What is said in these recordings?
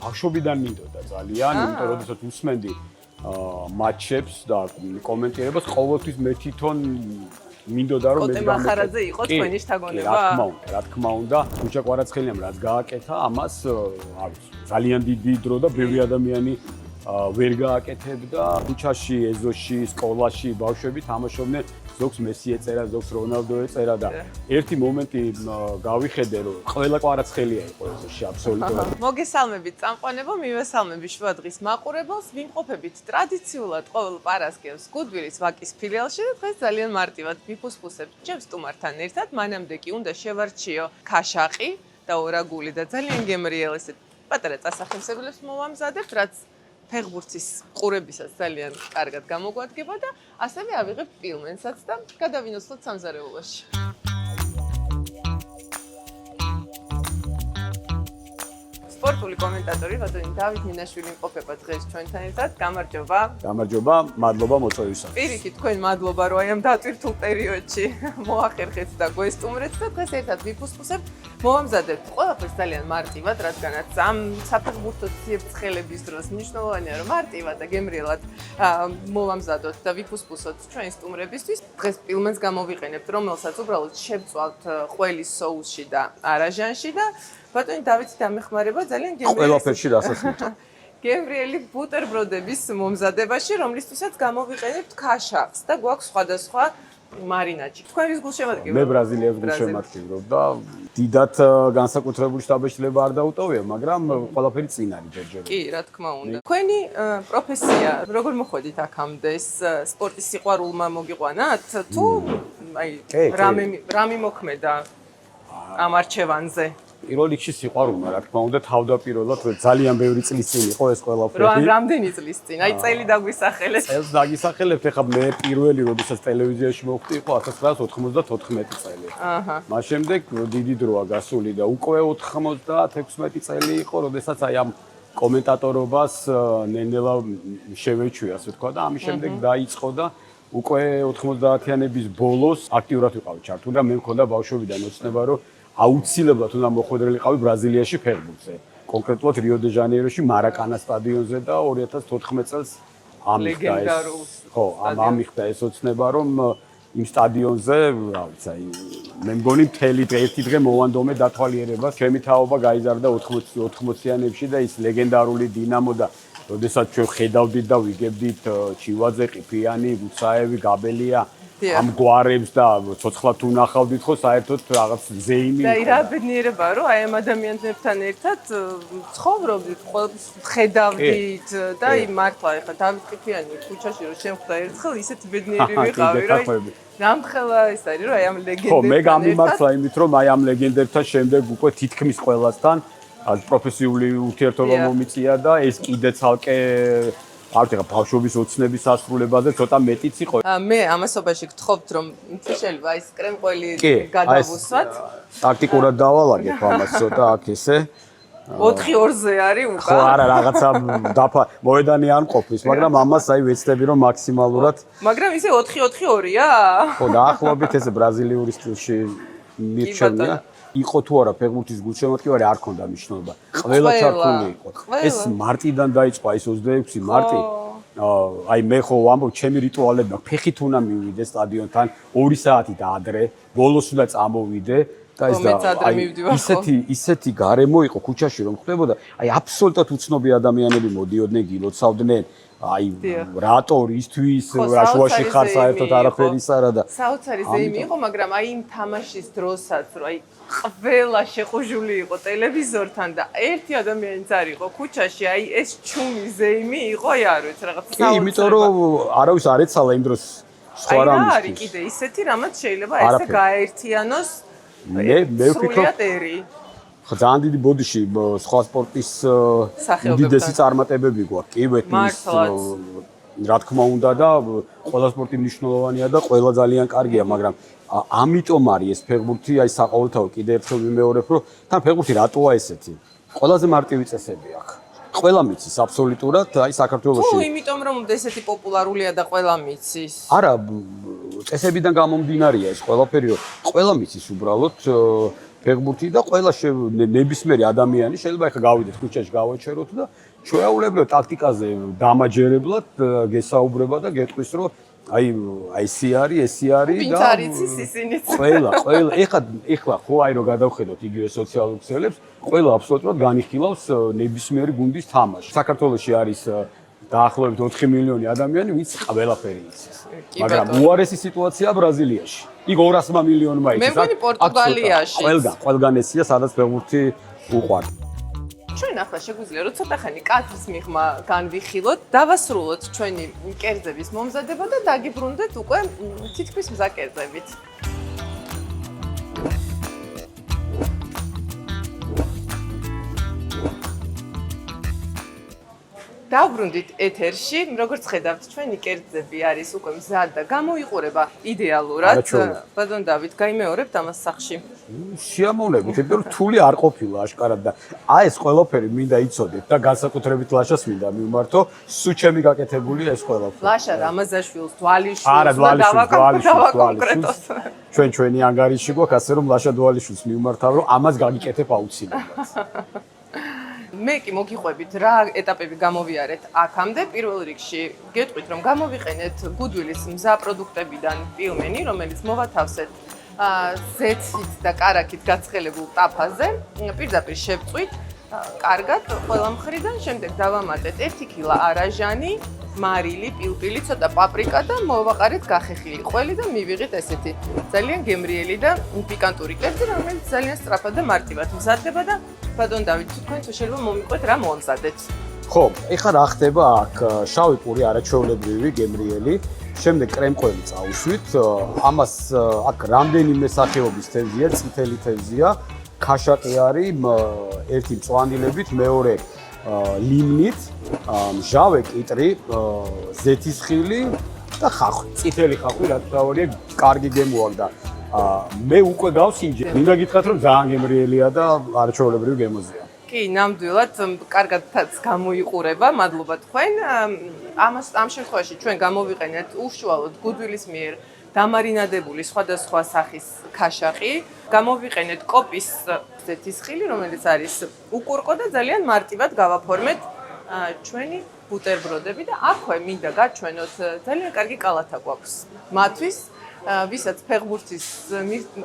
ბავშვობიდან მინდოდა ძალიან, იმიტომ რომ როდესაც უსმენდი მატჩებს და კომენტირებას, ყოველთვის მე თვითონ მინდოდა რომ კოტე მახარაძე იყო თქვენი შთაგონება? რა თქმა უნდა, გუჩა კვარაცხელიამ რაც გააკეთა, ამას ძალიან დიდი დრო და ბევრი ადამიანი ვერ გააკეთებდა. გუჩაში, ეზოში, სკოლაში ბავშვები თამაშობდნენ, ზოგს მესი ეწერა, ზოგს რონალდო ეწერა და ერთი მომენტი გავიხედე, რომ ყველა კვარაცხელია იყო ეზოში აბსოლუტურად. მოგესალმებით წამყვანებო, მივესალმები შუადღის მაყურებელს, ვიმყოფებით ტრადიციულად ყოველ პარასკევს გუდვილის ვაკის ფილიალში და დღეს ძალიან მარტივად ვიფუსფუსებთ ჩემ სტუმართან ერთად, მანამდე კი უნდა შევარჩიო ქაშაყი და ორაგული და ძალიან გემრიელ ესეთ პატარა წასახელსებლებს მოვამზადებთ, რაც ფეხბურთის ყურებისას ძალიან კარგად გამოგვადგება და ასევე ავიღებთ პილმენსაც და გადავინოცვლოთ სამზარეულოში. სპორტული კომენტატორი ბატონი დავით მინაშვილი იმყოფება დღეს ჩვენთან ერთად. გამარჯობა. გამარჯობა, მადლობა მოწვევისათვის. პირიქით თქვენ მადლობა რომ აი ამ დატვირთულ პერიოდში მოახერხეთ და გვესტუმრეთ და დღეს ერთად ვიფუსფუსებთ. მოვამზადებთ ყველაფერს ძალიან მარტივად, რადგანაც ამ საფეხბურთო ციებ-ცხელების დროს მნიშვნელოვანია რომ მარტივად და გემრიელად მოვამზადოთ და ვიფუსფუსოთ ჩვენი სტუმრებისთვის. დღეს პილმენს გამოვიყენებთ, რომელსაც უბრალოდ შევწვალთ ყველის соуსში და არაჟანში და ბატონი დავითი დამეხმარება ძალიან გემრიელი. ყველაფერში დასასრულს. გემრიელი ბუტერბროდების მომზადებაში, რომლისთვისაც გამოვიყენებთ ქაშაყს და გვაქვს სხვადასხვა მარინაჯი. თქვენს გულშემატკივრო. მე ბრაზილიას გულშემატკივრობ და დიდად განსაკუთრებული შტაბეშლება არ დაუტოვია, მაგრამ ყველაფერი წინ არის ჯერჯერობით. კი, რა თქმა უნდა. თქვენი პროფესია, როგორ მოხვედით აქამდე? სპორტის სიყვარულმა მოგიყვანათ? თუ აი რამე მოქმედა ამ არჩევანზე? პირველ რიგში სიყვარულმა, რა თქმა უნდა, თავდაპირველად ძალიან ბევრი წლის წინ იყო ეს ყველაფერი. რამდენი წლის წინ? აი წელი დაგვისახელეთ. წელს დაგისახელებთ, ეხლა მე პირველი, როდესაც ტელევიზიაში მოვხდი, იყო 1994 წელი. აჰა. მას შემდეგ დიდი დროა გასული და უკვე 96 წელი იყო, როდესაც აი ამ კომენტატორობას ნენელა შევეჩვია, ასე ვთქვა და ამის შემდეგ დაიწყო და უკვე 90-იანების ბოლოს აქტიურად ვიყავი ჩართული და მე მქონდა ბავშვობიდან ოცნება, რომ აუცილებლად უნდა მოხვედრილიყავი ბრაზილიაში ფეხბურთზე. კონკრეტულად რიო-დე-ჟანეიროში, მარაკანა სტადიონზე და 2014 წელს ამიხდა ეს. ხო, ამიხდა ეს ოცნება, რომ იმ სტადიონზე, რა ვიცი, აი მე მგონი მთელი ერთი დღე მოვანდომე დათვალიერებას. ჩემი თაობა გაიზარდა 80-იანებში და ის ლეგენდარული დინამო და როდესაც ჩვენ ხედავდით და ვიგებდით ჩივაძე, ყიფიანი, გუცაევი, გაბელია ამ გვარებს და ცოცხლად უნახავდით ხო საერთოდ რაღაც ზეიმი და რა ბედნიერებაა რომ აი ამ ადამიანებთან ერთად ცხოვრობდით, ხედავდით და აი მართლა ეხლა დავით ყიფიანი ქუჩაში რომ შემხვდა ერთხელ ისეთი ბედნიერი ვიყავი რომ გამხელა ის არის რომ აი ამ ლეგენდებთან ხო მე გამიმართლა იმით რომ აი ამ ლეგენდებთან შემდეგ უკვე თითქმის ყველასთან პროფესიული ურთიერთობა მომიწია და ეს კიდე ცალკე არ ვთქვა ბავშვობის ოცნების ასრულებაზე ცოტა მეტიც იყო. მე ამასობაში გთხოვთ რომ შეიძლება ის კრემყველი გადავუსვათ. ტაქტიკურად დავალაგებ ამას ცოტა აქ ესე. 4-2-ზე არის უკან. ხო არა რაღაცა მოედანი არ მყოფის, მაგრამ ამას აი ვეცდები რომ მაქსიმალურად. მაგრამ ისე 4-4-2-ია? ხო დაახლოებით ესე ბრაზილიური სტილში მირჩენია. იყო თუ არა ფეხბურთის გულშემატკივარი არ ქონდა მნიშვნელობა. ყველა ჩართული იყო. ეს მარტიდან დაიწყო, აი 26 მარტი. აი მე ხო ვამბობ, ჩემი რიტუალები მაქვს. ფეხით უნდა მივიდე სტადიონთან 2 საათით ადრე, ბოლოს უნდა წამოვიდე და ეს და ისეთი გარემო იყო ქუჩაში რომ ხდებოდა. აი აბსოლუტურად უცნობი ადამიანები მოდიოდნენ, გილოცავდნენ. აი რატო ისთვის რა შუაში ხარ საერთოდ არაფერის არა და საოცარი ზეიმი იყო, მაგრამ აი იმ თამაშის დროსაც რომ აი ყველა შეყუჟული იყო ტელევიზორთან და ერთი ადამიანიც არ იყო ქუჩაში, აი ეს ჩუმი ზეიმი იყო, აი არ ვიცი რაღაც საოცარი. კი, იმიტომ რომ არავის არ ეცალა იმ დროს სხვა რამის. აი არის კიდე ისეთი რამაც შეიძლება ესე გაერთიანოს. მე ვფიქრობ ძალიან დიდი ბოდიში სხვა სპორტის უდიდესი წარმატებები გვაქვს. კი ვეთნის რა თქმა უნდა და ყველა სპორტი მნიშვნელოვანია და ყველა ძალიან კარგია, მაგრამ ამიტომ არის ეს ფეხბურთი, აი საყოველთაო კიდე ერთხელ ვიმეორებ, რომ თან ფეხბურთი რატოა ესეთი? ყველაზე მარტივი წესები აქვს. ყველა მიცის აბსოლუტურად, აი საქართველოში. თუ იმიტომ რომ ესეთი პოპულარულია და ყველა მიცის. არა, წესებიდან გამომდინარეა ეს ყველაფერი, რომ ყველა მიცის უბრალოდ ფეხბურთი და ყველა ნებისმიერი ადამიანი შეიძლება ეხა გავიდეთ ქუჩაში გავაჩეროთ და ჩვეულებრივ ტაქტიკაზე დამაჯერებლად გესაუბრება და გეტყვის რომ აი ესე არის და ვინც არის ისინიც ყველა ეხლა ხო აი რომ გადავხედოთ იგივე სოციალურ ქსელებს ყველა აბსოლუტურად განიხილავს ნებისმიერი გუნდის თამაშს საქართველოში არის დაახლოებით 4 მილიონი ადამიანი ვინც ყველაფერი იცის მაგრამ უარესი სიტუაცია ბრაზილიაში იქ 200 მილიონმა იცის მე მგონი პორტუგალიაში ყველგან ესია სადაც ფეხბურთი უყვართ ჩვენ ახლა შეგვიძლია რომ ცოტა ხანი კადრის მიღმა განვიხილოთ, დავასრულოთ ჩვენი კერძების მომზადება და დაგიბრუნდეთ უკვე თითქმის მზა კერძებით. დავბრუნდით ეთერში, როგორც ხედავთ, ჩვენი კერძები არის უკვე მზად და გამოიყურება იდეალურად. ბატონ დავით, გაიმეორებთ ამას სახში? შეამოვნებით, იმიტომ რომ თული არ ყოფილა აშკარად და აი ეს ყველაფერი მინდა იცოდეთ და განსაკუთრებით ლაშას მინდა მივმართო, სულ ჩემი გაკეთებულია ეს ყველაფერი. ლაშა რამაზაშვილს, დვალიშვილს, დავაკონკრეტოთ. ჩვენი ანგარიში გვაქვს ასე რომ ლაშა დვალიშვილს მივმართავ რომ ამას გაგიკეთებ აუცილებლად. მე კი მოგიყვებით რა ეტაპები გამოვიარეთ აქამდე. პირველ რიგში გეტყვით რომ გამოვიყენეთ გუდვილის მზა პროდუქტებიდან პილმენი, რომელიც მოვათავსეთ ზეთით და კარაქით გაცხელებულ ტაფაზე. პირდაპირ შევწვით კარგად ყველა მხრიდან, შემდეგ დავამატეთ 1 კილა არაჟანი, მარილი, პილპილი, ცოტა პაპრიკა და მოვაყარეთ გახეხილი ყველი და მივიღეთ ესეთი ძალიან გემრიელი და პიკანტური კერძი, რომელიც ძალიან სწრაფად და მარტივად მზადდება და ბატონ დავით, თქვენ თუ შეიძლება მომიყვეთ რა მომზადეთ. ხო, ეხლა რა ხდება აქ? შავი პური არაჩვეულებრივი, გემრიელი, შემდეგ კრემყველი წავუშვით. ამას აქ რამდენიმე სახეობის თევზია, წითელი თევზია, ქაშაკი არის, ერთი მწვანილებით, მეორე ლიმნით, მჟავე კიტრი, ზეთისხილი და ხახვი. წითელი ხახვი, რა თქმა უნდა, კარგი გემოაქვს და მე უკვე გავსინჯე. მინდა გითხრათ რომ ძალიან გემრიელია და არაჩვეულებრივი გემოზია. კი, ნამდვილად, კარგადაც გამოიყურება, მადლობა თქვენ. ამ შემთხვევაში ჩვენ გამოვიყენეთ უშუალოდ გუდვილის მიერ დამარინადებული სხვადასხვა სახის ქაშაყი, გამოვიყენეთ კოპის ზეთისხილი, რომელიც არის უკურკო და ძალიან მარტივად გავაფორმეთ ჩვენი ბუტერბროდები და აქვე მინდა გაჩვენოთ ძალიან კარგი კალათა გვაქვს. მათთვის ვისაც ფეხბურთის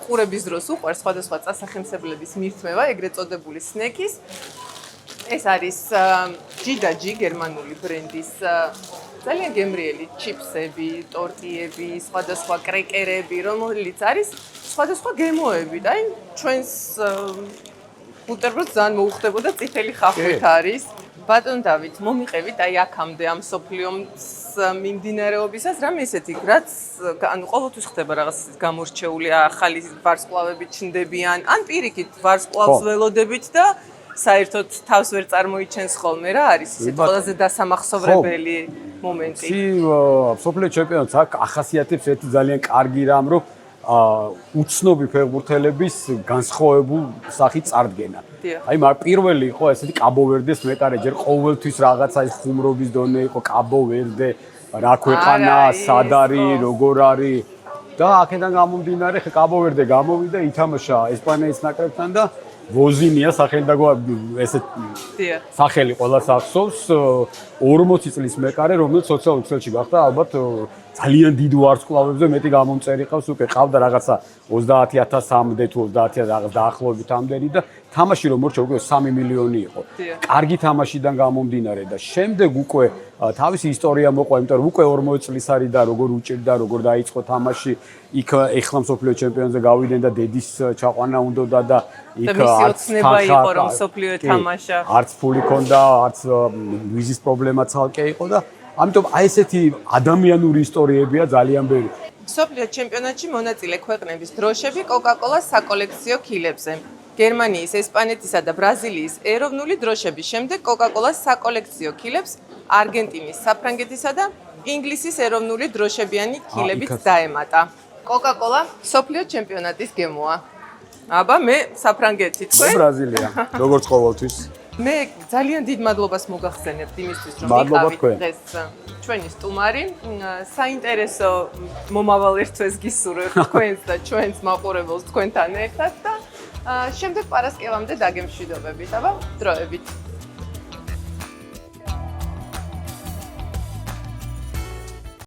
ყურების დროს უყვარს სხვადასხვა წასახემსებლების მირთმევა, ეგრეთ წოდებული სნეკის. ეს არის ჯიდაჯი გერმანული ბრენდის ძალიან გემრიელი ჩიპსები, ტორტიები, სხვადასხვა კრეკერები, რომელიც არის სხვადასხვა გემოები და აი ჩვენს ბუტერბროდს ძალიან მოუხდებოდა წითელი ხახვით არის. ბატონ დავით, მომიყევით აი აქამდე ამ სოფლიოს მიმდინარეობისას რამე ესეთი, რაც ანუ ყოველთვის ხდება რაღაც გამორჩეული ახალი ვარსკვლავები ჩნდებიან, ან პირიქით ვარსკვლავს ველოდებით და საერთოდ თავს ვერ წარმოიჩენს ხოლმე რა არის ისეთი ყველაზე დასამახსოვრებელი მომენტი. სოფლიო ჩემპიონატს აქ ახასიათებს ერთი ძალიან კარგი რამ, რომ უცნობი ფეხბურთელების განსხვავებულ სახით წარდგენა. აი პირველი იყო ესეთი კაბო-ვერდეს მეტარე, ჯერ ყოველთვის რაღაცა ის ხუმრობის დონე იყო კაბო-ვერდე, რა ქვეყანა, სად არის, როგორ არის და აქედან გამომდინარე კაბო-ვერდე გამოვიდა, ითამაშა ესპანეთის ნაკრებთან და ვოზინია სახელი და ესე სახელი ყველას ახსოვს 40 წლის მეკარე, რომელიც სოციალურ ქსელში გახდა ალბათ ძალიან დიდ ვარსკვლავებზე მეტი გამომწერი ყავს უკვე ყავდა რაღაცა 30000-მდე თუ 30000 რაღაც დაახლოებით ამდენი და თამაში რომ მორჩა უკვე 3 მილიონი იყო. კარგი თამაშიდან გამომდინარე და შემდეგ უკვე თავისი ისტორია მოყვა, იმიტომ რომ უკვე 40 წლის არის და როგორ უჭირდა, როგორ დაიწყო თამაში, იქ ეხლა მსოფლიო ჩემპიონატზე გავიდნენ და დედის ჩაყვანა უნდოდა და იქ არც იყო რომ მსოფლიო ეთამაშა. არც ფული ქონდა, არც ვიზის პრობლემა ცალკე იყო და ამიტომ აი ესეთი ადამიანური ისტორიებია ძალიან ბევრი. მსოფლიო ჩემპიონატში მონაწილე ქვეყნების დროშები კოკა-კოლას საკოლექციო ქილებზე. გერმანიის, ესპანეთისა და ბრაზილიის ეროვნული დროშების შემდეგ კოკა-კოლას საკოლექციო ქილებს არგენტინის, საფრანგეთისა და ინგლისის ეროვნული დროშებიანი ქილებიც დაემატა. კოკა-კოლა მსოფლიო ჩემპიონატის გემოა. აბა მე საფრანგეთი თქვენ? ბრაზილია, როგორც ყოველთვის. მე ძალიან დიდ მადლობას მოგახსენებთ იმისთვის, რომ იყავით დღეს ჩვენი სტუმარი. საინტერესო მომავალ ერთ თვეს გისურვებთ თქვენს და ჩვენს მაყურებელს თქვენთან ერთად და შემდეგ პარასკევამდე დაგემშვიდობებით, აბა დროებით.